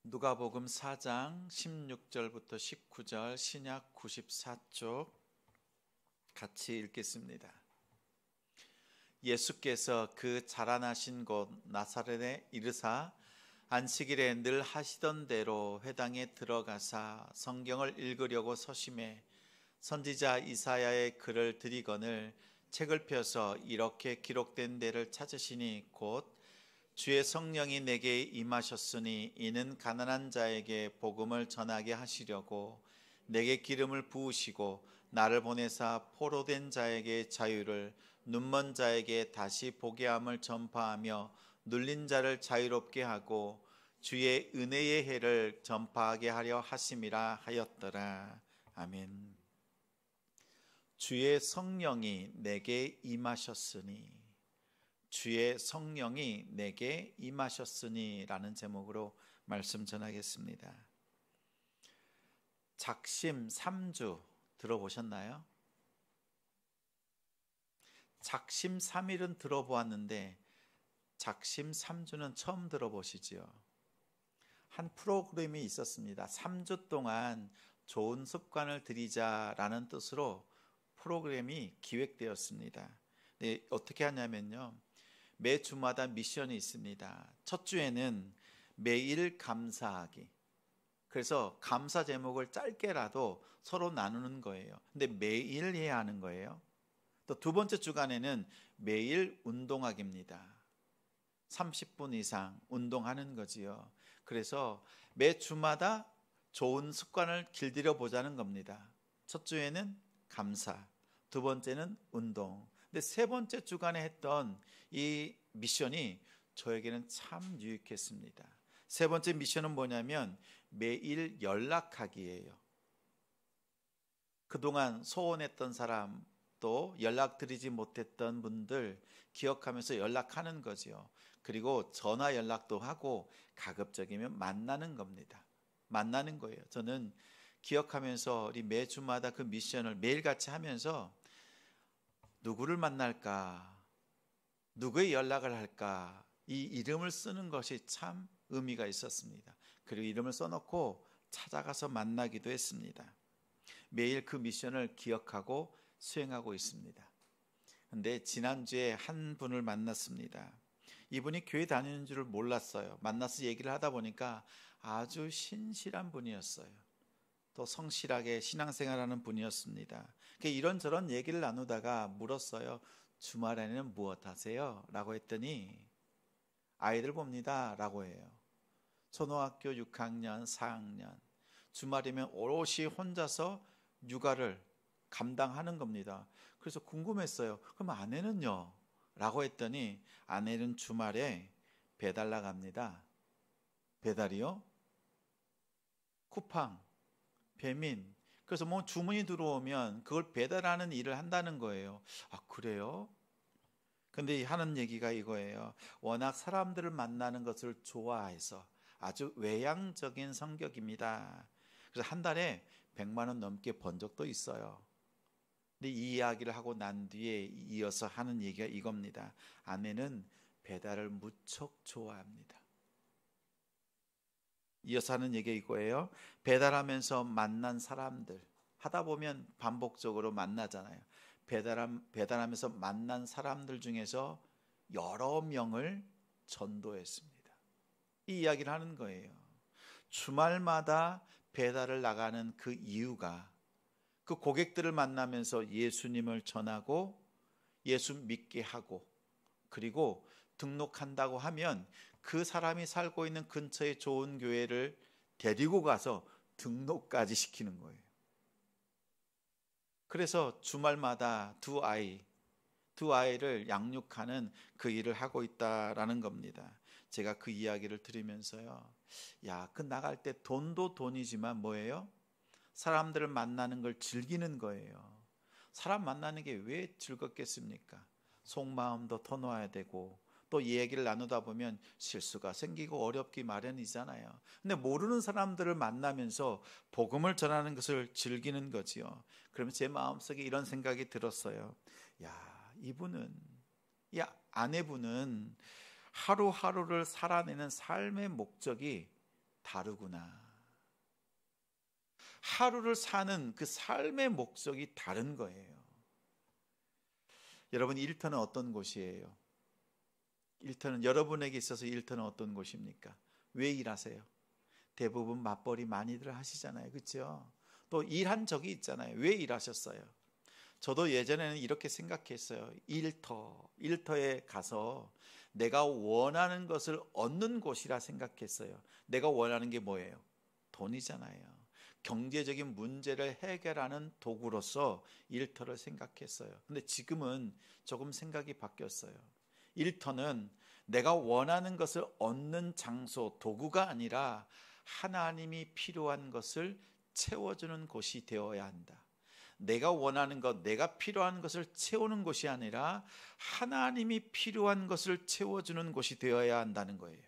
누가복음 4장 16절부터 19절 신약 94쪽 같이 읽겠습니다. 예수께서 그 자라나신 곳 나사렛에 이르사 안식일에 늘 하시던 대로 회당에 들어가사 성경을 읽으려고 서심해 선지자 이사야의 글을 들이거늘 책을 펴서 이렇게 기록된 데를 찾으시니 곧 주의 성령이 내게 임하셨으니 이는 가난한 자에게 복음을 전하게 하시려고 내게 기름을 부으시고 나를 보내사 포로된 자에게 자유를 눈먼 자에게 다시 보게 함을 전파하며 눌린 자를 자유롭게 하고 주의 은혜의 해를 전파하게 하려 하심이라 하였더라. 아멘. 주의 성령이 내게 임하셨으니, 주의 성령이 내게 임하셨으니 라는 제목으로 말씀 전하겠습니다. 작심 3주 들어보셨나요? 작심 3일은 들어보았는데 작심 3주는 처음 들어보시죠? 한 프로그램이 있었습니다. 3주 동안 좋은 습관을 들이자라는 뜻으로 프로그램이 기획되었습니다. 네, 어떻게 하냐면요, 매 주마다 미션이 있습니다. 첫 주에는 매일 감사하기. 그래서 감사 제목을 짧게라도 서로 나누는 거예요. 근데 매일 해야 하는 거예요. 또 두 번째 주간에는 매일 운동하기입니다. 30분 이상 운동하는 거지요. 그래서 매 주마다 좋은 습관을 길들여 보자는 겁니다. 첫 주에는 감사, 두 번째는 운동. 근데 세 번째 주간에 했던 이 미션이 저에게는 참 유익했습니다. 세 번째 미션은 뭐냐면 매일 연락하기예요. 그동안 소원했던 사람, 또 연락드리지 못했던 분들 기억하면서 연락하는 거죠. 그리고 전화 연락도 하고 가급적이면 만나는 겁니다. 만나는 거예요. 저는 기억하면서 우리 매주마다 그 미션을 매일같이 하면서 누구를 만날까, 누구의 연락을 할까, 이 이름을 쓰는 것이 참 의미가 있었습니다. 그리고 이름을 써놓고 찾아가서 만나기도 했습니다. 매일 그 미션을 기억하고 수행하고 있습니다. 그런데 지난주에 한 분을 만났습니다. 이분이 교회 다니는 줄을 몰랐어요. 만나서 얘기를 하다 보니까 아주 신실한 분이었어요. 또 성실하게 신앙생활하는 분이었습니다. 이런저런 얘기를 나누다가 물었어요. 주말에는 무엇 하세요? 라고 했더니 아이들 봅니다 라고 해요. 초등학교 6학년, 4학년. 주말이면 오롯이 혼자서 육아를 감당하는 겁니다. 그래서 궁금했어요. 그럼 아내는요? 라고 했더니 아내는 주말에 배달 나갑니다. 배달이요? 쿠팡, 배민. 그래서 뭐 주문이 들어오면 그걸 배달하는 일을 한다는 거예요. 아, 그래요? 근데 하는 얘기가 이거예요. 워낙 사람들을 만나는 것을 좋아해서 아주 외향적인 성격입니다. 그래서 한 달에 100만 원 넘게 번 적도 있어요. 근데 이 이야기를 하고 난 뒤에 이어서 하는 얘기가 이겁니다. 아내는 배달을 무척 좋아합니다. 이어서 하는 얘기가 이거예요. 배달하면서 만난 사람들, 하다 보면 반복적으로 만나잖아요. 배달하면서 만난 사람들 중에서 여러 명을 전도했습니다. 이 이야기를 하는 거예요. 주말마다 배달을 나가는 그 이유가 그 고객들을 만나면서 예수님을 전하고 예수 믿게 하고, 그리고 등록한다고 하면 그 사람이 살고 있는 근처에 좋은 교회를 데리고 가서 등록까지 시키는 거예요. 그래서 주말마다 두 아이를 양육하는 그 일을 하고 있다라는 겁니다. 제가 그 이야기를 들으면서요, 야, 그 나갈 때 돈도 돈이지만 뭐예요? 사람들을 만나는 걸 즐기는 거예요. 사람 만나는 게 왜 즐겁겠습니까? 속마음도 터놓아야 되고, 또 이 얘기를 나누다 보면 실수가 생기고 어렵기 마련이잖아요. 근데 모르는 사람들을 만나면서 복음을 전하는 것을 즐기는 거지요. 그러면 제 마음속에 이런 생각이 들었어요. 야, 이 아내분은 하루하루를 살아내는 삶의 목적이 다르구나. 하루를 사는 그 삶의 목적이 다른 거예요. 여러분, 일터는 어떤 곳이에요? 일터는, 여러분에게 있어서 일터는 어떤 곳입니까? 왜 일하세요? 대부분 맞벌이 많이들 하시잖아요. 그렇죠? 또 일한 적이 있잖아요. 왜 일하셨어요? 저도 예전에는 이렇게 생각했어요. 일터에 가서 내가 원하는 것을 얻는 곳이라 생각했어요. 내가 원하는 게 뭐예요? 돈이잖아요. 경제적인 문제를 해결하는 도구로서 일터를 생각했어요. 근데 지금은 조금 생각이 바뀌었어요. 일터는 내가 원하는 것을 얻는 장소, 도구가 아니라 하나님이 필요한 것을 채워주는 곳이 되어야 한다. 내가 원하는 것, 내가 필요한 것을 채우는 곳이 아니라 하나님이 필요한 것을 채워주는 곳이 되어야 한다는 거예요.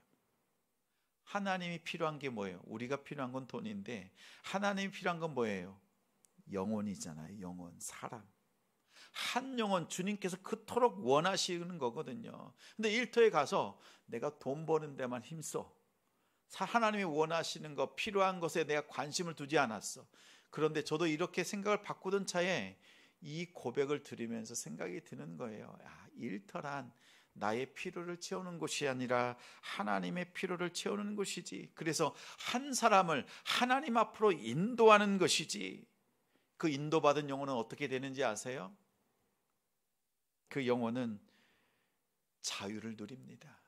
하나님이 필요한 게 뭐예요? 우리가 필요한 건 돈인데 하나님이 필요한 건 뭐예요? 영혼이잖아요. 영혼, 사람. 한 영혼, 주님께서 그토록 원하시는 거거든요. 근데 일터에 가서 내가 돈 버는 데만 힘써. 하나님이 원하시는 것, 필요한 것에 내가 관심을 두지 않았어. 그런데 저도 이렇게 생각을 바꾸던 차에 이 고백을 들으면서 생각이 드는 거예요. 일터란 나의 필요를 채우는 곳이 아니라 하나님의 필요를 채우는 곳이지. 그래서 한 사람을 하나님 앞으로 인도하는 것이지. 그 인도받은 영혼은 어떻게 되는지 아세요? 그 영혼은 자유를 누립니다.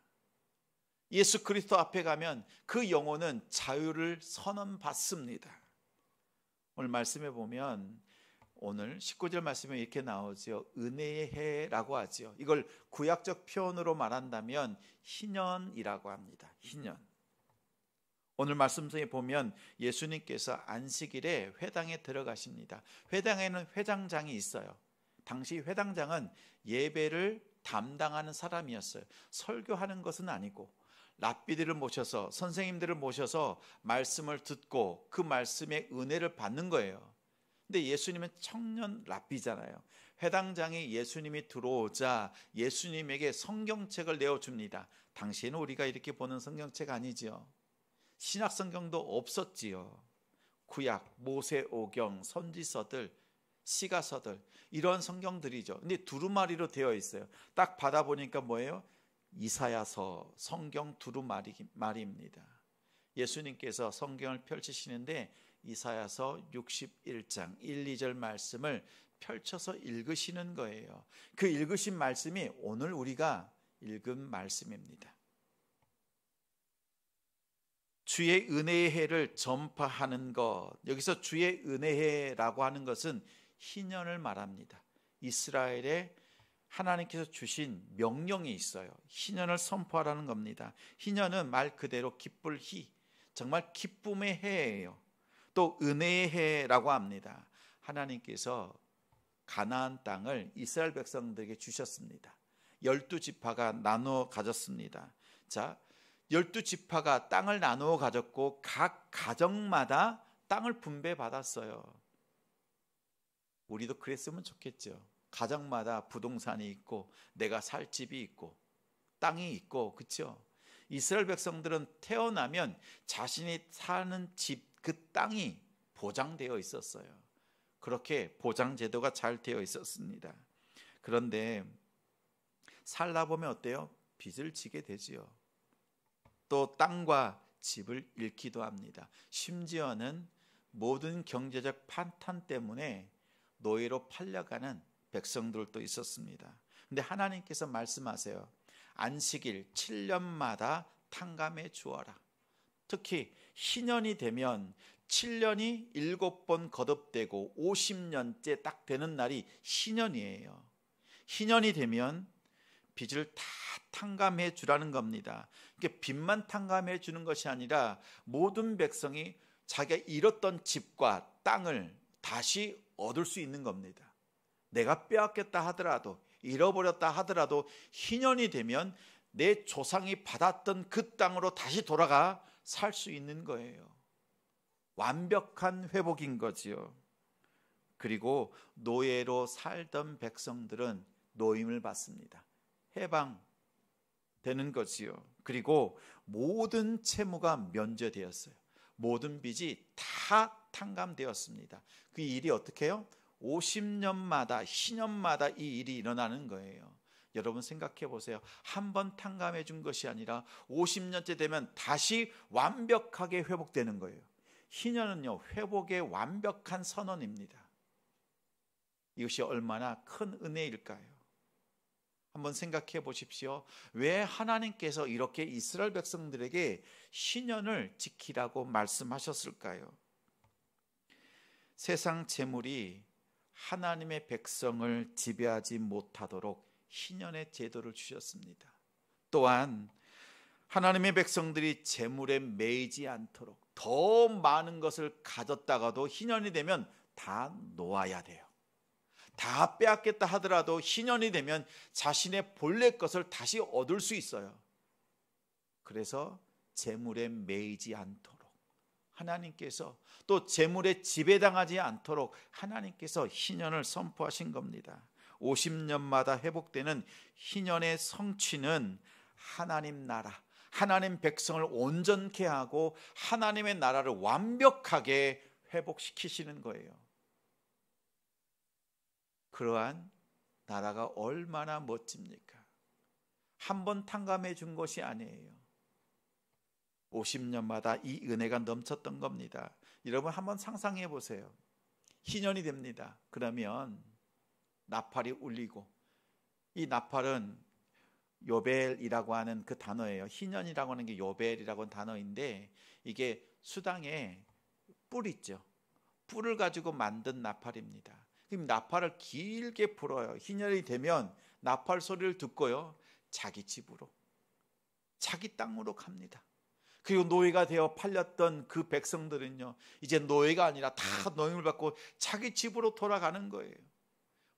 예수 그리스도 앞에 가면 그 영혼은 자유를 선언받습니다. 오늘 말씀해 보면 오늘 19절 말씀에 이렇게 나오죠. 은혜의 해라고 하죠. 이걸 구약적 표현으로 말한다면 희년이라고 합니다. 희년. 오늘 말씀 중에 보면 예수님께서 안식일에 회당에 들어가십니다. 회당에는 회당장이 있어요. 당시 회당장은 예배를 담당하는 사람이었어요. 설교하는 것은 아니고 랍비들을 모셔서, 선생님들을 모셔서 말씀을 듣고 그 말씀의 은혜를 받는 거예요. 근데 예수님은 청년 랍비잖아요. 회당장이 예수님이 들어오자 예수님에게 성경책을 내어줍니다. 당시에는 우리가 이렇게 보는 성경책 아니지요. 신약 성경도 없었지요. 구약, 모세오경, 선지서들, 시가서들, 이런 성경들이죠. 근데 두루마리로 되어 있어요. 딱 받아보니까 뭐예요? 이사야서, 성경 두루마리입니다. 예수님께서 성경을 펼치시는데 이사야서 61장 1, 2절 말씀을 펼쳐서 읽으시는 거예요. 그 읽으신 말씀이 오늘 우리가 읽은 말씀입니다. 주의 은혜의 해를 전파하는 것. 여기서 주의 은혜의 해라고 하는 것은 희년을 말합니다. 이스라엘에 하나님께서 주신 명령이 있어요. 희년을 선포하라는 겁니다. 희년은 말 그대로 기쁠 희, 정말 기쁨의 해예요. 또 은혜의 해라고 합니다. 하나님께서 가나안 땅을 이스라엘 백성들에게 주셨습니다. 12지파가 나누어 가졌습니다. 자, 12지파가 땅을 나누어 가졌고 각 가정마다 땅을 분배받았어요. 우리도 그랬으면 좋겠죠. 가정마다 부동산이 있고 내가 살 집이 있고 땅이 있고, 그렇죠? 이스라엘 백성들은 태어나면 자신이 사는 집, 그 땅이 보장되어 있었어요. 그렇게 보장 제도가 잘 되어 있었습니다. 그런데 살다 보면 어때요? 빚을 지게 되지요. 또 땅과 집을 잃기도 합니다. 심지어는 모든 경제적 판탄 때문에 노예로 팔려가는 백성들도 있었습니다. 근데 하나님께서 말씀하세요. 안식일 7년마다 탕감해 주어라. 특히 희년이 되면 7년이 7번 거듭되고 50년째 딱 되는 날이 희년이에요. 희년이 되면 빚을 다 탕감해 주라는 겁니다. 그러니까 빚만 탕감해 주는 것이 아니라 모든 백성이 자기가 잃었던 집과 땅을 다시 얻을 수 있는 겁니다. 내가 빼앗겼다 하더라도, 잃어버렸다 하더라도 희년이 되면 내 조상이 받았던 그 땅으로 다시 돌아가 살 수 있는 거예요. 완벽한 회복인 거지요. 그리고 노예로 살던 백성들은 노임을 받습니다. 해방되는 되는 거지요. 그리고 모든 채무가 면제되었어요. 모든 빚이 다 탕감되었습니다. 그 일이 어떻게 해요? 50년마다, 희년마다 이 일이 일어나는 거예요. 여러분 생각해 보세요. 한 번 탕감해 준 것이 아니라 50년째 되면 다시 완벽하게 회복되는 거예요. 희년은요, 회복의 완벽한 선언입니다. 이것이 얼마나 큰 은혜일까요? 한번 생각해 보십시오. 왜 하나님께서 이렇게 이스라엘 백성들에게 희년을 지키라고 말씀하셨을까요? 세상 재물이 하나님의 백성을 지배하지 못하도록 희년의 제도를 주셨습니다. 또한 하나님의 백성들이 재물에 매이지 않도록 더 많은 것을 가졌다가도 희년이 되면 다 놓아야 돼요. 다 빼앗겠다 하더라도 희년이 되면 자신의 본래 것을 다시 얻을 수 있어요. 그래서 재물에 매이지 않도록 하나님께서, 또 재물에 지배당하지 않도록 하나님께서 희년을 선포하신 겁니다. 50년마다 회복되는 희년의 성취는 하나님 나라, 하나님 백성을 온전케 하고 하나님의 나라를 완벽하게 회복시키시는 거예요. 그러한 나라가 얼마나 멋집니까? 한 번 탕감해 준 것이 아니에요. 50년마다 이 은혜가 넘쳤던 겁니다. 여러분 한번 상상해 보세요. 희년이 됩니다. 그러면 나팔이 울리고, 이 나팔은 요벨이라고 하는 그 단어예요. 희년이라고 하는 게 요벨이라고 하는 단어인데, 이게 수당에 뿔 있죠. 뿔을 가지고 만든 나팔입니다. 그럼 나팔을 길게 불어요. 희년이 되면 나팔 소리를 듣고요, 자기 집으로, 자기 땅으로 갑니다. 그리고 노예가 되어 팔렸던 그 백성들은요, 이제 노예가 아니라 다 노임을 받고 자기 집으로 돌아가는 거예요.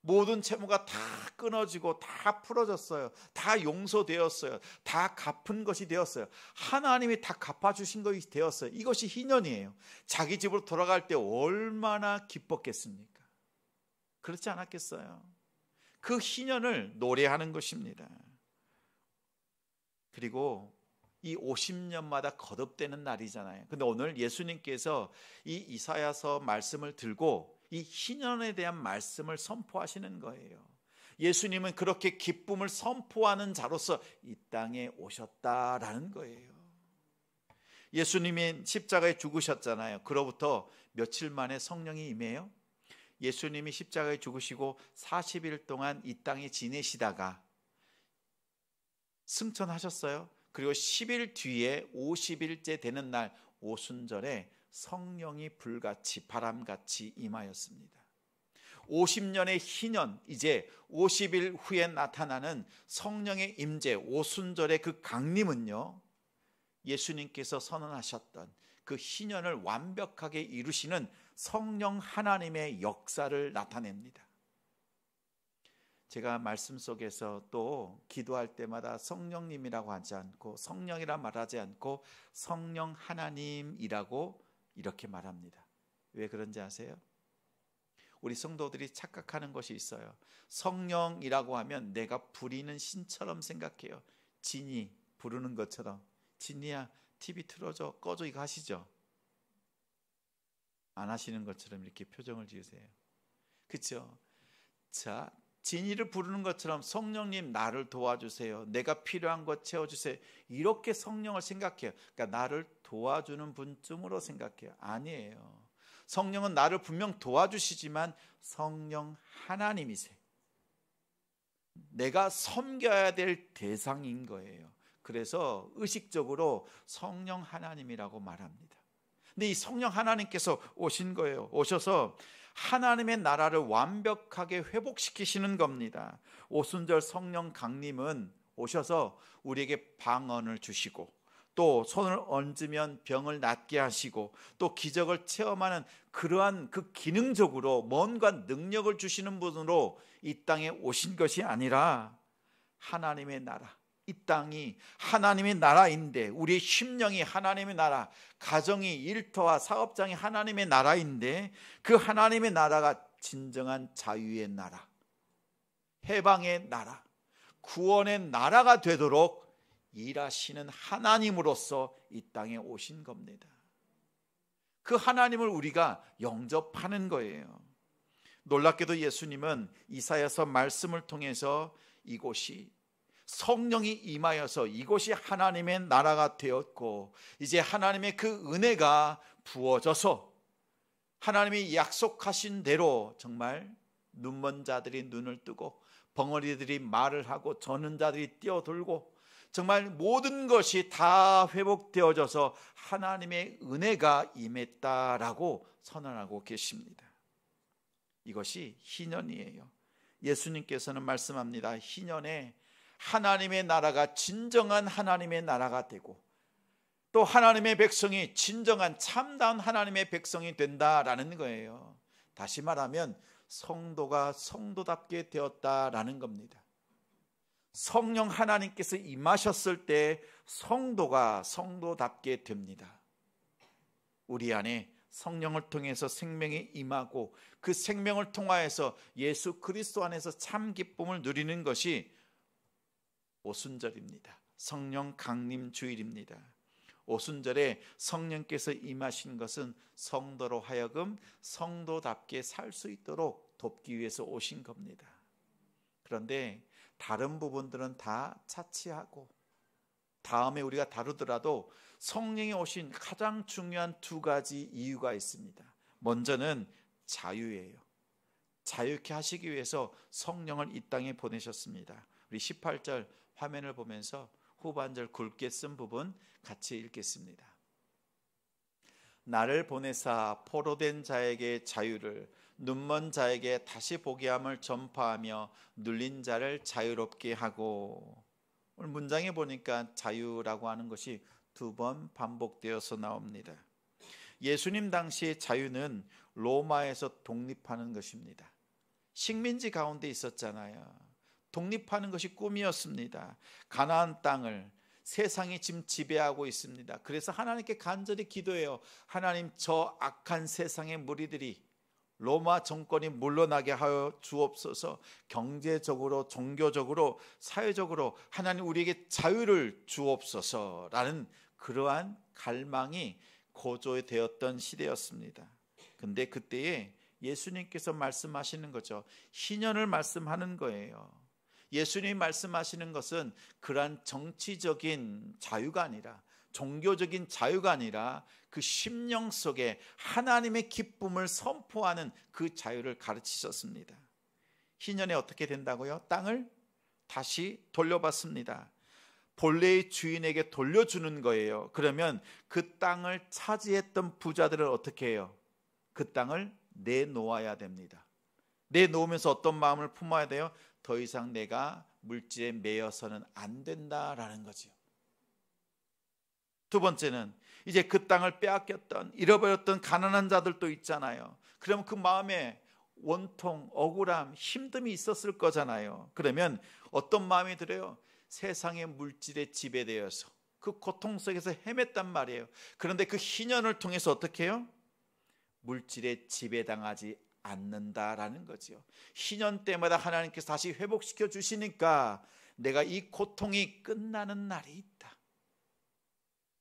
모든 채무가 다 끊어지고 다 풀어졌어요. 다 용서되었어요. 다 갚은 것이 되었어요. 하나님이 다 갚아주신 것이 되었어요. 이것이 희년이에요. 자기 집으로 돌아갈 때 얼마나 기뻤겠습니까? 그렇지 않았겠어요? 그 희년을 노래하는 것입니다. 그리고 이 50년마다 거듭되는 날이잖아요. 근데 오늘 예수님께서 이 이사야서 말씀을 들고 이 희년에 대한 말씀을 선포하시는 거예요. 예수님은 그렇게 기쁨을 선포하는 자로서 이 땅에 오셨다라는 거예요. 예수님이 십자가에 죽으셨잖아요. 그로부터 며칠 만에 성령이 임해요. 예수님이 십자가에 죽으시고 40일 동안 이 땅에 지내시다가 승천하셨어요. 그리고 10일 뒤에 50일째 되는 날 오순절에 성령이 불같이 바람같이 임하였습니다. 50년의 희년, 이제 50일 후에 나타나는 성령의 임재, 오순절의 그 강림은요, 예수님께서 선언하셨던 그 희년을 완벽하게 이루시는 성령 하나님의 역사를 나타냅니다. 제가 말씀 속에서 또 기도할 때마다 성령님이라고 하지 않고, 성령이라 말하지 않고 성령 하나님이라고 이렇게 말합니다. 왜 그런지 아세요? 우리 성도들이 착각하는 것이 있어요. 성령이라고 하면 내가 부리는 신처럼 생각해요. 진이 부르는 것처럼. 진이야, TV 틀어줘, 꺼줘, 이거 하시죠? 안 하시는 것처럼 이렇게 표정을 지으세요. 그렇죠? 자, 진이를 부르는 것처럼 성령님 나를 도와주세요. 내가 필요한 것 채워주세요. 이렇게 성령을 생각해요. 그러니까 나를 도와주는 분쯤으로 생각해요. 아니에요. 성령은 나를 분명 도와주시지만 성령 하나님이세요. 내가 섬겨야 될 대상인 거예요. 그래서 의식적으로 성령 하나님이라고 말합니다. 근데 이 성령 하나님께서 오신 거예요. 오셔서 하나님의 나라를 완벽하게 회복시키시는 겁니다. 오순절 성령 강림은 오셔서 우리에게 방언을 주시고, 또 손을 얹으면 병을 낫게 하시고, 또 기적을 체험하는 그러한 그 기능적으로 뭔가 능력을 주시는 분으로 이 땅에 오신 것이 아니라, 하나님의 나라, 이 땅이 하나님의 나라인데, 우리의 심령이 하나님의 나라, 가정이, 일터와 사업장이 하나님의 나라인데, 그 하나님의 나라가 진정한 자유의 나라, 해방의 나라, 구원의 나라가 되도록 일하시는 하나님으로서 이 땅에 오신 겁니다. 그 하나님을 우리가 영접하는 거예요. 놀랍게도 예수님은 이사야서 말씀을 통해서 이곳이 성령이 임하여서 이곳이 하나님의 나라가 되었고 이제 하나님의 그 은혜가 부어져서 하나님이 약속하신 대로 정말 눈먼 자들이 눈을 뜨고 벙어리들이 말을 하고 저는 자들이 뛰어들고 정말 모든 것이 다 회복되어져서 하나님의 은혜가 임했다라고 선언하고 계십니다. 이것이 희년이에요. 예수님께서는 말씀합니다. 희년에 하나님의 나라가 진정한 하나님의 나라가 되고 또 하나님의 백성이 진정한 참다운 하나님의 백성이 된다라는 거예요. 다시 말하면 성도가 성도답게 되었다라는 겁니다. 성령 하나님께서 임하셨을 때 성도가 성도답게 됩니다. 우리 안에 성령을 통해서 생명이 임하고 그 생명을 통하여서 예수 그리스도 안에서 참 기쁨을 누리는 것이 오순절입니다. 성령 강림 주일입니다. 오순절에 성령께서 임하신 것은 성도로 하여금 성도답게 살 수 있도록 돕기 위해서 오신 겁니다. 그런데 다른 부분들은 다 차치하고 다음에 우리가 다루더라도 성령이 오신 가장 중요한 두 가지 이유가 있습니다. 먼저는 자유예요. 자유케 하시기 위해서 성령을 이 땅에 보내셨습니다. 우리 18절 화면을 보면서 후반절 굵게 쓴 부분 같이 읽겠습니다. 나를 보내사 포로된 자에게 자유를 눈먼 자에게 다시 보게 함을 전파하며 눌린 자를 자유롭게 하고. 오늘 문장에 보니까 자유라고 하는 것이 두 번 반복되어서 나옵니다. 예수님 당시의 자유는 로마에서 독립하는 것입니다. 식민지 가운데 있었잖아요. 독립하는 것이 꿈이었습니다. 가나안 땅을 세상이 지금 지배하고 있습니다. 그래서 하나님께 간절히 기도해요. 하나님, 저 악한 세상의 무리들이 로마 정권이 물러나게 하여 주옵소서. 경제적으로, 종교적으로, 사회적으로 하나님 우리에게 자유를 주옵소서라는 그러한 갈망이 고조되었던 시대였습니다. 근데 그때에 예수님께서 말씀하시는 거죠. 희년을 말씀하는 거예요. 예수님이 말씀하시는 것은 그러한 정치적인 자유가 아니라, 종교적인 자유가 아니라 그 심령 속에 하나님의 기쁨을 선포하는 그 자유를 가르치셨습니다. 희년에 어떻게 된다고요? 땅을 다시 돌려받습니다. 본래의 주인에게 돌려주는 거예요. 그러면 그 땅을 차지했던 부자들은 어떻게 해요? 그 땅을 내놓아야 됩니다. 내놓으면서 어떤 마음을 품어야 돼요? 더 이상 내가 물질에 매여서는 안 된다라는 거지요. 두 번째는 이제 그 땅을 빼앗겼던, 잃어버렸던 가난한 자들도 있잖아요. 그러면 그 마음에 원통, 억울함, 힘듦이 있었을 거잖아요. 그러면 어떤 마음이 들어요? 세상의 물질에 지배되어서 그 고통 속에서 헤맸단 말이에요. 그런데 그 희년을 통해서 어떻게 해요? 물질에 지배당하지 않는다라는 거죠. 희년 때마다 하나님께서 다시 회복시켜 주시니까 내가 이 고통이 끝나는 날이 있다.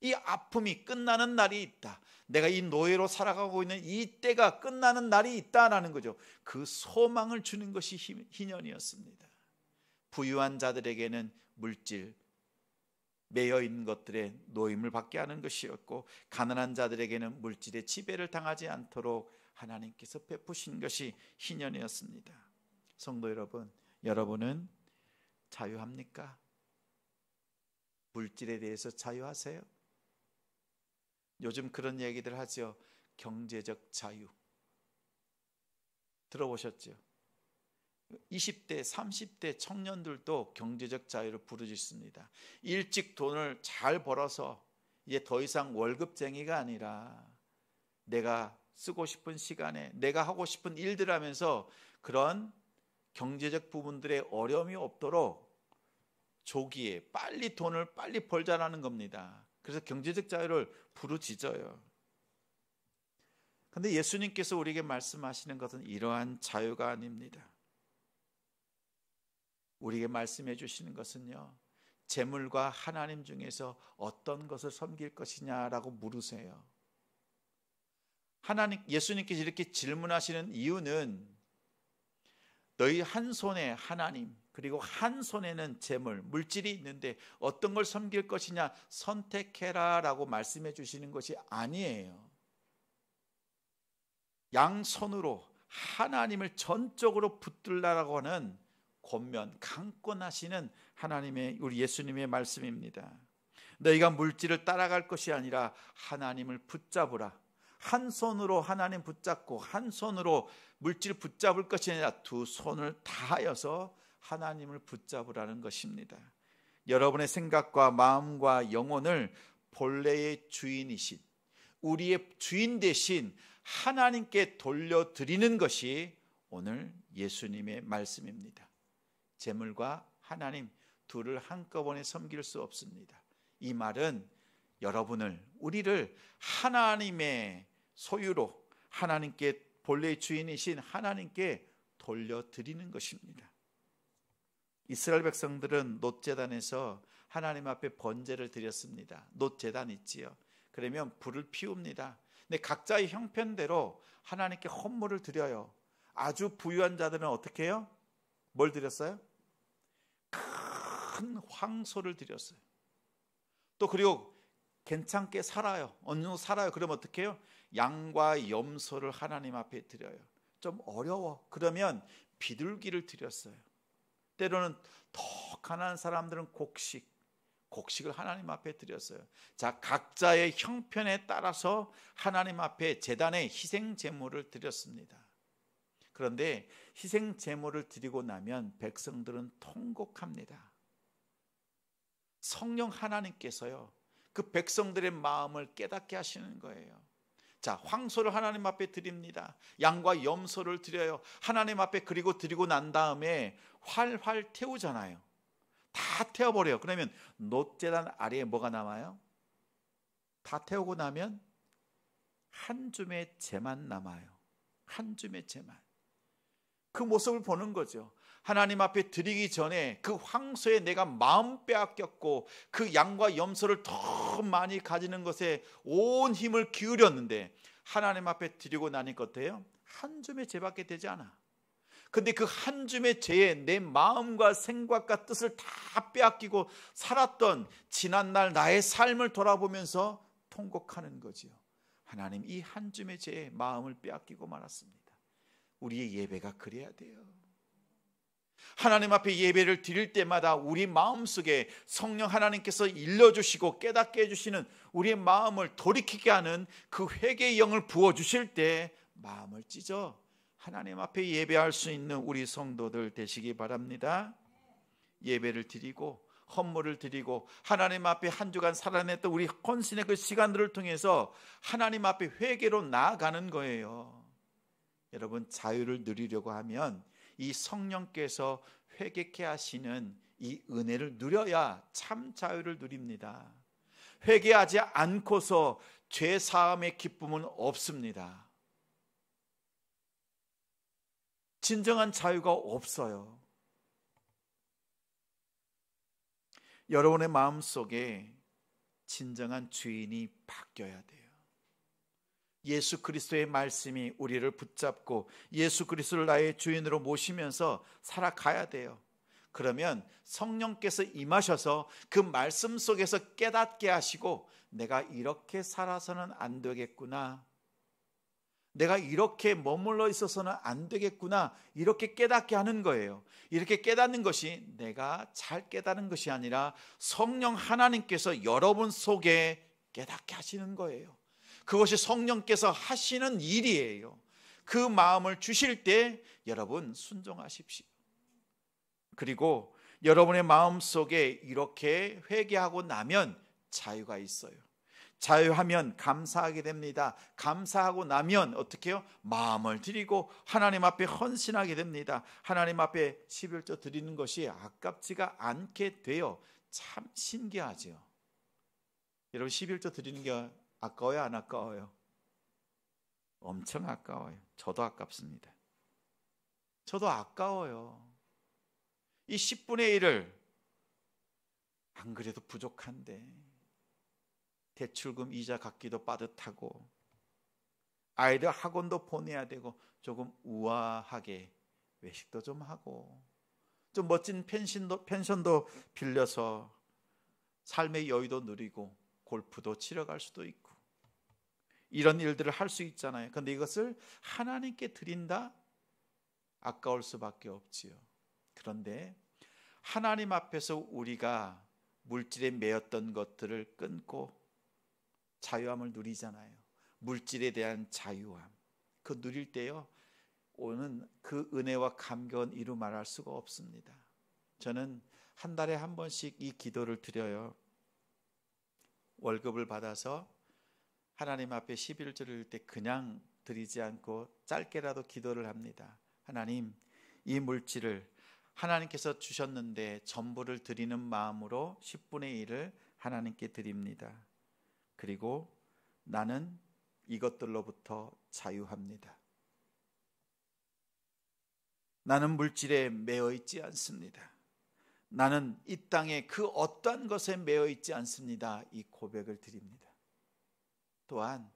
이 아픔이 끝나는 날이 있다. 내가 이 노예로 살아가고 있는 이 때가 끝나는 날이 있다라는 거죠. 그 소망을 주는 것이 희년이었습니다. 부유한 자들에게는 물질, 매여 있는 것들에 노임을 받게 하는 것이었고, 가난한 자들에게는 물질의 지배를 당하지 않도록 하나님께서 베푸신 것이 희년이었습니다. 성도 여러분, 여러분은 자유합니까? 물질에 대해서 자유하세요? 요즘 그런 얘기들 하죠. 경제적 자유. 들어보셨죠? 20대, 30대 청년들도 경제적 자유를 부르짖습니다. 일찍 돈을 잘 벌어서 이제 더 이상 월급쟁이가 아니라 내가 쓰고 싶은 시간에 내가 하고 싶은 일들 하면서 그런 경제적 부분들에 어려움이 없도록 조기에 빨리 돈을 빨리 벌자라는 겁니다. 그래서 경제적 자유를 부르짖어요. 그런데 예수님께서 우리에게 말씀하시는 것은 이러한 자유가 아닙니다. 우리에게 말씀해 주시는 것은요, 재물과 하나님 중에서 어떤 것을 섬길 것이냐라고 물으세요. 예수님께서 이렇게 질문하시는 이유는 너희 한 손에 하나님, 그리고 한 손에는 재물, 물질이 있는데 어떤 걸 섬길 것이냐 선택해라 라고 말씀해 주시는 것이 아니에요. 양손으로 하나님을 전적으로 붙들라라고 하는 권면, 강권하시는 하나님의, 우리 예수님의 말씀입니다. 너희가 물질을 따라갈 것이 아니라 하나님을 붙잡으라. 한 손으로 하나님 붙잡고 한 손으로 물질 붙잡을 것이 아니라 두 손을 다하여서 하나님을 붙잡으라는 것입니다. 여러분의 생각과 마음과 영혼을 본래의 주인이신, 우리의 주인 대신 하나님께 돌려드리는 것이 오늘 예수님의 말씀입니다. 재물과 하나님 둘을 한꺼번에 섬길 수 없습니다. 이 말은 여러분을, 우리를 하나님의 소유로, 하나님께, 본래의 주인이신 하나님께 돌려드리는 것입니다. 이스라엘 백성들은 놋제단에서 하나님 앞에 번제를 드렸습니다. 놋제단 있지요. 그러면 불을 피웁니다. 근데 각자의 형편대로 하나님께 헌물을 드려요. 아주 부유한 자들은 어떻게 해요? 뭘 드렸어요? 큰 황소를 드렸어요. 또 그리고 괜찮게 살아요. 어느 정도 살아요. 그러면 어떻게 해요? 양과 염소를 하나님 앞에 드려요. 좀 어려워. 그러면 비둘기를 드렸어요. 때로는 더 가난한 사람들은 곡식을 하나님 앞에 드렸어요. 자, 각자의 형편에 따라서 하나님 앞에 제단에 희생 제물을 드렸습니다. 그런데 희생 제물을 드리고 나면 백성들은 통곡합니다. 성령 하나님께서요, 그 백성들의 마음을 깨닫게 하시는 거예요. 자, 황소를 하나님 앞에 드립니다. 양과 염소를 드려요. 하나님 앞에 그리고 드리고 난 다음에 활활 태우잖아요. 다 태워버려요. 그러면 놋제단 아래에 뭐가 남아요? 다 태우고 나면 한 줌의 재만 남아요. 한 줌의 재만. 그 모습을 보는 거죠. 하나님 앞에 드리기 전에 그 황소에 내가 마음 빼앗겼고 그 양과 염소를 더 많이 가지는 것에 온 힘을 기울였는데 하나님 앞에 드리고 나니까 어때요? 한 줌의 재밖에 되지 않아. 근데 그 한 줌의 재에 내 마음과 생각과 뜻을 다 빼앗기고 살았던 지난날 나의 삶을 돌아보면서 통곡하는 거지요. 하나님, 이 한 줌의 재에 마음을 빼앗기고 말았습니다. 우리의 예배가 그래야 돼요. 하나님 앞에 예배를 드릴 때마다 우리 마음속에 성령 하나님께서 일러주시고 깨닫게 해주시는 우리의 마음을 돌이키게 하는 그 회개의 영을 부어주실 때 마음을 찢어 하나님 앞에 예배할 수 있는 우리 성도들 되시기 바랍니다. 예배를 드리고 헌물을 드리고 하나님 앞에 한 주간 살아냈던 우리 헌신의 그 시간들을 통해서 하나님 앞에 회개로 나아가는 거예요. 여러분, 자유를 누리려고 하면 이 성령께서 회개케 하시는 이 은혜를 누려야 참 자유를 누립니다. 회개하지 않고서 죄 사함의 기쁨은 없습니다. 진정한 자유가 없어요. 여러분의 마음속에 진정한 주인이 바뀌어야 돼요. 예수 그리스도의 말씀이 우리를 붙잡고 예수 그리스도를 나의 주인으로 모시면서 살아가야 돼요. 그러면 성령께서 임하셔서 그 말씀 속에서 깨닫게 하시고 내가 이렇게 살아서는 안 되겠구나, 내가 이렇게 머물러 있어서는 안 되겠구나, 이렇게 깨닫게 하는 거예요. 이렇게 깨닫는 것이 내가 잘 깨닫는 것이 아니라 성령 하나님께서 여러분 속에 깨닫게 하시는 거예요. 그것이 성령께서 하시는 일이에요. 그 마음을 주실 때 여러분 순종하십시오. 그리고 여러분의 마음속에 이렇게 회개하고 나면 자유가 있어요. 자유하면 감사하게 됩니다. 감사하고 나면 어떻게 해요? 마음을 드리고 하나님 앞에 헌신하게 됩니다. 하나님 앞에 11조 드리는 것이 아깝지가 않게 돼요. 참 신기하죠. 여러분, 11조 드리는 게 아까워요, 안 아까워요? 엄청 아까워요. 저도 아깝습니다. 저도 아까워요. 이 10분의 1을 안 그래도 부족한데 대출금 이자 갚기도 빠듯하고 아이들 학원도 보내야 되고 조금 우아하게 외식도 좀 하고 좀 멋진 펜션도 빌려서 삶의 여유도 누리고 골프도 치러 갈 수도 있고 이런 일들을 할 수 있잖아요. 그런데 이것을 하나님께 드린다? 아까울 수밖에 없지요. 그런데 하나님 앞에서 우리가 물질에 매였던 것들을 끊고 자유함을 누리잖아요. 물질에 대한 자유함. 그 누릴 때요, 오는 그 은혜와 감격은 이루 말할 수가 없습니다. 저는 한 달에 한 번씩 이 기도를 드려요. 월급을 받아서 하나님 앞에 11조를 드릴 때 그냥 드리지 않고 짧게라도 기도를 합니다. 하나님, 이 물질을 하나님께서 주셨는데 전부를 드리는 마음으로 10분의 1을 하나님께 드립니다. 그리고 나는 이것들로부터 자유합니다. 나는 물질에 매여 있지 않습니다. 나는 이 땅에 그 어떠한 것에 매여 있지 않습니다. 이 고백을 드립니다. 또한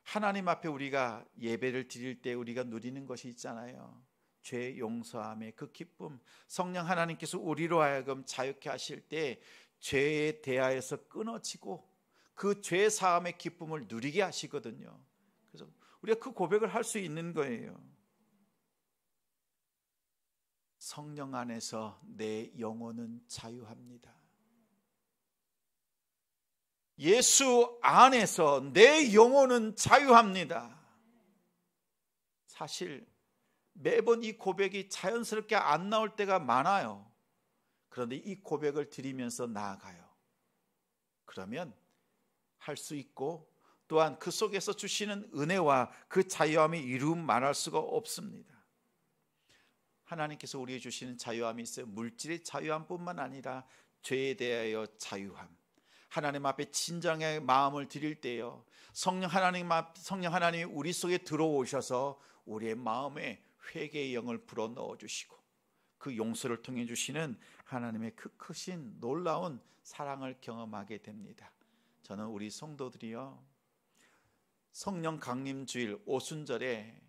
하나님 앞에 우리가 예배를 드릴 때 우리가 누리는 것이 있잖아요. 죄 용서함의 그 기쁨. 성령 하나님께서 우리로 하여금 자유케 하실 때 죄에 대하여서 끊어지고 그 죄 사함의 기쁨을 누리게 하시거든요. 그래서 우리가 그 고백을 할 수 있는 거예요. 성령 안에서 내 영혼은 자유합니다. 예수 안에서 내 영혼은 자유합니다. 사실 매번 이 고백이 자연스럽게 안 나올 때가 많아요. 그런데 이 고백을 드리면서 나아가요. 그러면 할 수 있고 또한 그 속에서 주시는 은혜와 그 자유함이 이루 말할 수가 없습니다. 하나님께서 우리에게 주시는 자유함이 있어요. 물질의 자유함뿐만 아니라 죄에 대하여 자유함. 하나님 앞에 진정의 마음을 드릴 때요, 성령 하나님이 우리 속에 들어오셔서 우리의 마음에 회개의 영을 불어 넣어 주시고 그 용서를 통해 주시는 하나님의 그 크신 놀라운 사랑을 경험하게 됩니다. 저는 우리 성도들이요, 성령 강림 주일 오순절에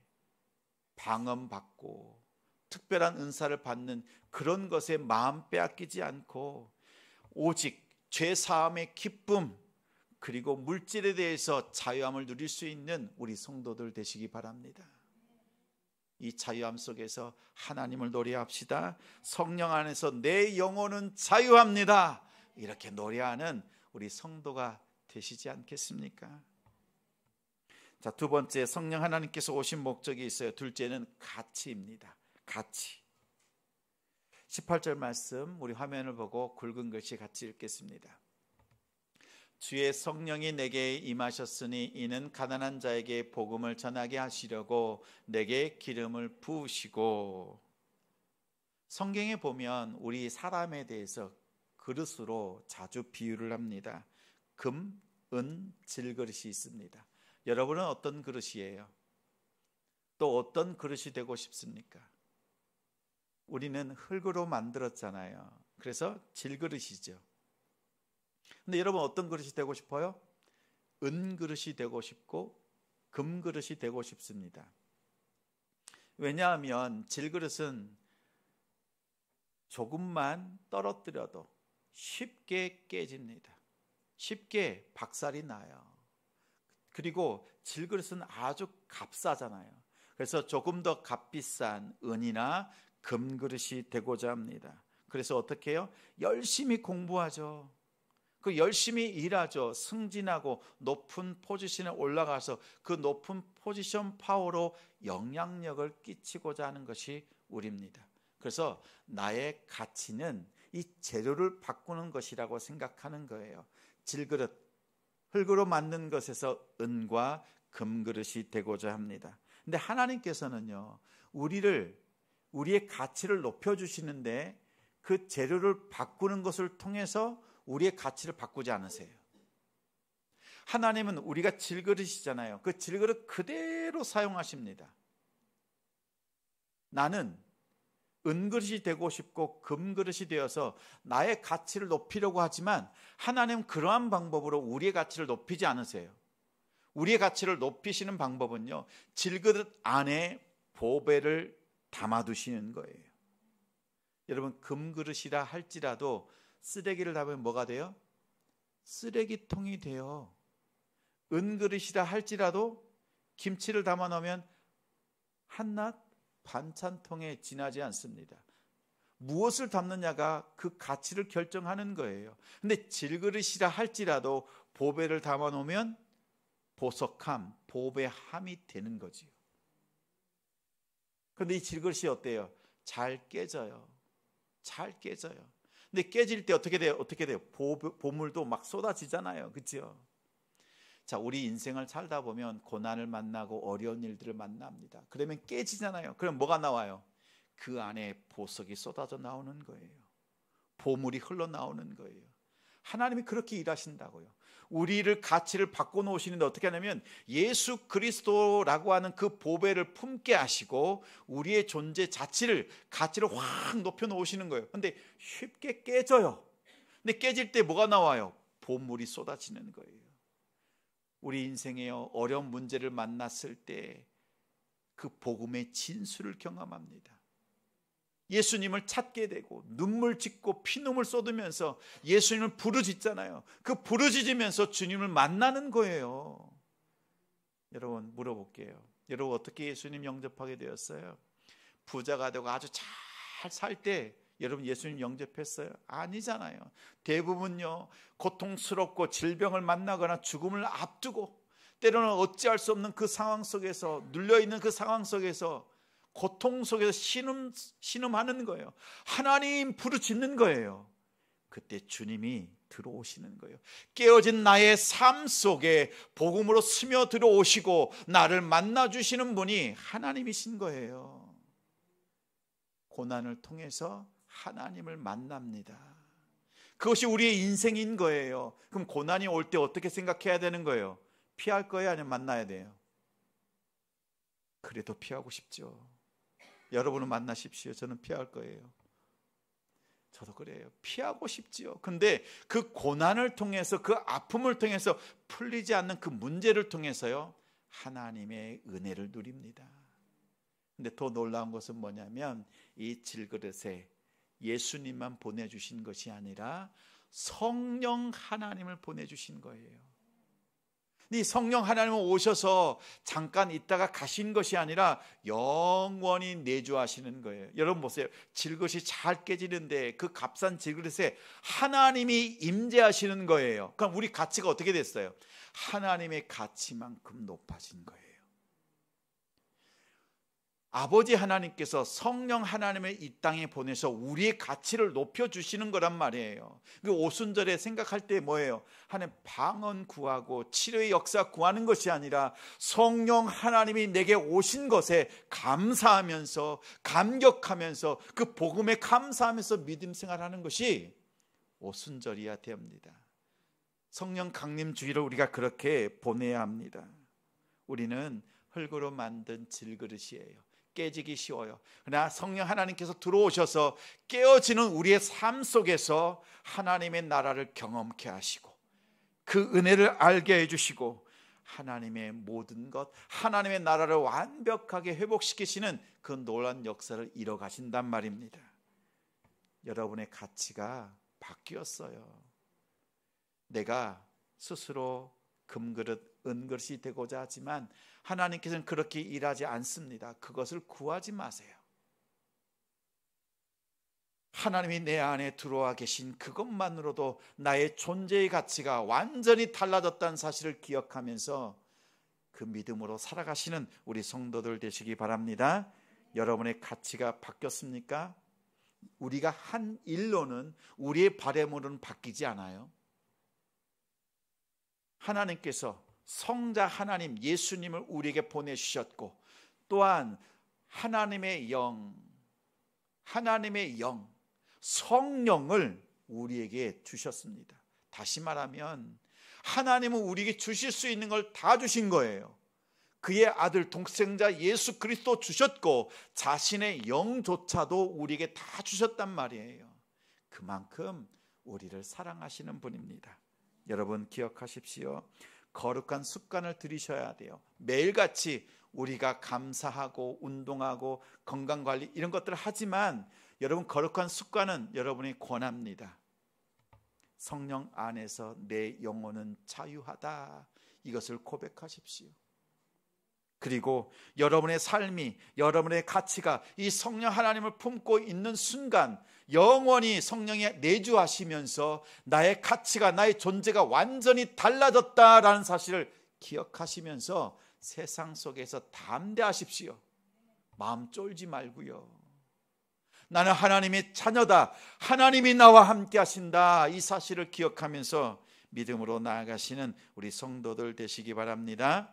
방언받고 특별한 은사를 받는 그런 것에 마음 빼앗기지 않고 오직 죄 사함의 기쁨 그리고 물질에 대해서 자유함을 누릴 수 있는 우리 성도들 되시기 바랍니다. 이 자유함 속에서 하나님을 노래합시다. 성령 안에서 내 영혼은 자유합니다. 이렇게 노래하는 우리 성도가 되시지 않겠습니까? 자, 두 번째, 성령 하나님께서 오신 목적이 있어요. 둘째는 가치입니다. 가치. 18절 말씀 우리 화면을 보고 굵은 글씨 같이 읽겠습니다. 주의 성령이 내게 임하셨으니 이는 가난한 자에게 복음을 전하게 하시려고 내게 기름을 부으시고. 성경에 보면 우리 사람에 대해서 그릇으로 자주 비유를 합니다. 금, 은, 질그릇이 있습니다. 여러분은 어떤 그릇이에요? 또 어떤 그릇이 되고 싶습니까? 우리는 흙으로 만들었잖아요. 그래서 질그릇이죠. 근데 여러분 어떤 그릇이 되고 싶어요? 은그릇이 되고 싶고 금그릇이 되고 싶습니다. 왜냐하면 질그릇은 조금만 떨어뜨려도 쉽게 깨집니다. 쉽게 박살이 나요. 그리고 질그릇은 아주 값싸잖아요. 그래서 조금 더 값비싼 은이나 금그릇이 되고자 합니다. 그래서 어떻게 해요? 열심히 공부하죠. 그 열심히 일하죠. 승진하고 높은 포지션에 올라가서 그 높은 포지션 파워로 영향력을 끼치고자 하는 것이 우리입니다. 그래서 나의 가치는 이 재료를 바꾸는 것이라고 생각하는 거예요. 질그릇, 흙으로 만든 것에서 은과 금그릇이 되고자 합니다. 근데 하나님께서는요, 우리의 가치를 높여주시는데 그 재료를 바꾸는 것을 통해서 우리의 가치를 바꾸지 않으세요. 하나님은 우리가 질그릇이잖아요. 그 질그릇 그대로 사용하십니다. 나는 은그릇이 되고 싶고 금그릇이 되어서 나의 가치를 높이려고 하지만 하나님은 그러한 방법으로 우리의 가치를 높이지 않으세요. 우리의 가치를 높이시는 방법은요, 질그릇 안에 보배를 담아두시는 거예요. 여러분, 금그릇이라 할지라도 쓰레기를 담으면 뭐가 돼요? 쓰레기통이 돼요. 은그릇이라 할지라도 김치를 담아 놓으면 한낱 반찬통에 지나지 않습니다. 무엇을 담느냐가 그 가치를 결정하는 거예요. 근데 질그릇이라 할지라도 보배를 담아 놓으면 보석함, 보배함이 되는 거지요. 그런데 이 질그릇이 어때요? 잘 깨져요. 잘 깨져요. 근데 깨질 때 어떻게 돼요? 보물도 막 쏟아지잖아요. 그렇죠? 자, 우리 인생을 살다 보면 고난을 만나고 어려운 일들을 만납니다. 그러면 깨지잖아요. 그럼 뭐가 나와요? 그 안에 보석이 쏟아져 나오는 거예요. 보물이 흘러나오는 거예요. 하나님이 그렇게 일하신다고요. 우리를 가치를 바꿔놓으시는데 어떻게 하냐면 예수 그리스도라고 하는 그 보배를 품게 하시고 우리의 존재 자체를, 가치를 확 높여놓으시는 거예요. 근데 쉽게 깨져요. 근데 깨질 때 뭐가 나와요? 보물이 쏟아지는 거예요. 우리 인생에 어려운 문제를 만났을 때 그 복음의 진수를 경험합니다. 예수님을 찾게 되고 눈물 짓고 피눈물 쏟으면서 예수님을 부르짖잖아요. 그 부르짖으면서 주님을 만나는 거예요. 여러분, 물어볼게요. 여러분, 어떻게 예수님 영접하게 되었어요? 부자가 되고 아주 잘 살 때 여러분 예수님 영접했어요? 아니잖아요. 대부분요, 고통스럽고 질병을 만나거나 죽음을 앞두고 때로는 어찌할 수 없는 그 상황 속에서, 눌려있는 그 상황 속에서, 고통 속에서 신음하는 거예요. 하나님 부르짖는 거예요. 그때 주님이 들어오시는 거예요. 깨어진 나의 삶 속에 복음으로 스며 들어오시고 나를 만나주시는 분이 하나님이신 거예요. 고난을 통해서 하나님을 만납니다. 그것이 우리의 인생인 거예요. 그럼 고난이 올 때 어떻게 생각해야 되는 거예요? 피할 거예요? 아니면 만나야 돼요? 그래도 피하고 싶죠. 여러분은 만나십시오. 저는 피할 거예요. 저도 그래요. 피하고 싶지요. 근데 그 고난을 통해서, 그 아픔을 통해서 풀리지 않는 그 문제를 통해서요, 하나님의 은혜를 누립니다. 근데 더 놀라운 것은 뭐냐면 이 질그릇에 예수님만 보내주신 것이 아니라 성령 하나님을 보내주신 거예요. 이 성령 하나님은 오셔서 잠깐 있다가 가신 것이 아니라 영원히 내주하시는 거예요. 여러분 보세요. 질그릇이 잘 깨지는데 그 값싼 질그릇에 하나님이 임재하시는 거예요. 그럼 우리 가치가 어떻게 됐어요? 하나님의 가치만큼 높아진 거예요. 아버지 하나님께서 성령 하나님을 이 땅에 보내서 우리의 가치를 높여주시는 거란 말이에요. 그 오순절에 생각할 때 뭐예요? 하나님 방언 구하고 치료의 역사 구하는 것이 아니라 성령 하나님이 내게 오신 것에 감사하면서, 감격하면서, 그 복음에 감사하면서 믿음 생활하는 것이 오순절이어야 됩니다. 성령 강림 주일을 우리가 그렇게 보내야 합니다. 우리는 흙으로 만든 질그릇이에요. 깨지기 쉬워요. 그러나 성령 하나님께서 들어오셔서 깨어지는 우리의 삶 속에서 하나님의 나라를 경험케 하시고 그 은혜를 알게 해주시고 하나님의 모든 것, 하나님의 나라를 완벽하게 회복시키시는 그 놀라운 역사를 이뤄가신단 말입니다. 여러분의 가치가 바뀌었어요. 내가 스스로 금그릇, 은그릇이 되고자 하지만 하나님께서는 그렇게 일하지 않습니다. 그것을 구하지 마세요. 하나님이 내 안에 들어와 계신 그것만으로도 나의 존재의 가치가 완전히 달라졌다는 사실을 기억하면서 그 믿음으로 살아가시는 우리 성도들 되시기 바랍니다. 여러분의 가치가 바뀌었습니까? 우리가 한 일로는 우리의 바램으로는 바뀌지 않아요. 하나님께서 성자 하나님 예수님을 우리에게 보내주셨고 또한 하나님의 영 성령을 우리에게 주셨습니다. 다시 말하면 하나님은 우리에게 주실 수 있는 걸 다 주신 거예요. 그의 아들 독생자 예수 그리스도 주셨고 자신의 영조차도 우리에게 다 주셨단 말이에요. 그만큼 우리를 사랑하시는 분입니다. 여러분 기억하십시오. 거룩한 습관을 들이셔야 돼요. 매일같이 우리가 감사하고 운동하고 건강관리 이런 것들을 하지만 여러분 거룩한 습관은 여러분이 권합니다. 성령 안에서 내 영혼은 자유하다. 이것을 고백하십시오. 그리고 여러분의 삶이, 여러분의 가치가 이 성령 하나님을 품고 있는 순간 영원히 성령이 내주하시면서 나의 가치가, 나의 존재가 완전히 달라졌다라는 사실을 기억하시면서 세상 속에서 담대하십시오. 마음 쫄지 말고요. 나는 하나님의 자녀다. 하나님이 나와 함께 하신다. 이 사실을 기억하면서 믿음으로 나아가시는 우리 성도들 되시기 바랍니다.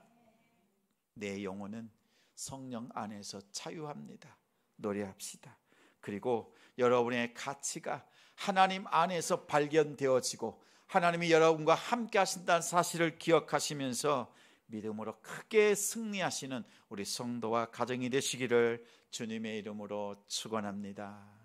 내 영혼은 성령 안에서 자유합니다. 노래합시다. 그리고 여러분의 가치가 하나님 안에서 발견되어지고 하나님이 여러분과 함께 하신다는 사실을 기억하시면서 믿음으로 크게 승리하시는 우리 성도와 가정이 되시기를 주님의 이름으로 축원합니다.